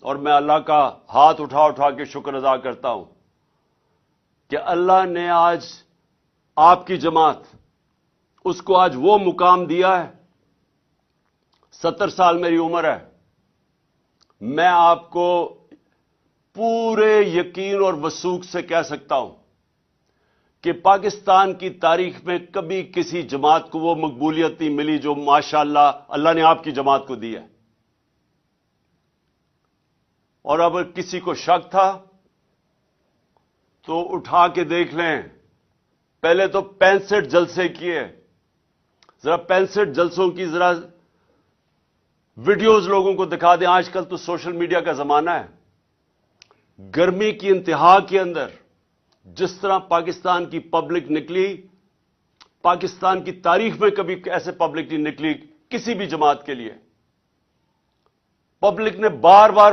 اور میں اللہ کا ہاتھ اٹھا اٹھا کے شکر ادا کرتا ہوں کہ اللہ نے آج آپ کی جماعت اس کو آج وہ مقام دیا ہے. 70 سال میری عمر ہے. میں آپ کو پورے یقین اور وثوق سے کہہ سکتا ہوں کہ پاکستان کی تاریخ میں کبھی کسی جماعت کو وہ مقبولیت نہیں ملی جو ماشاءاللہ اللہ نے آپ کی جماعت کو دی ہے. اور اگر کسی کو شک تھا تو اٹھا کے دیکھ لیں. پہلے تو 65 جلسے کیے. ذرا 65 جلسوں کی ذرا ویڈیوز لوگوں کو دکھا دیں. آج کل تو سوشل میڈیا کا زمانہ ہے. گرمی کی انتہا کے اندر جس طرح پاکستان کی پبلک نکلی، پاکستان کی تاریخ میں کبھی ایسے پبلک نہیں نکلی کسی بھی جماعت کے لیے. پبلک نے بار بار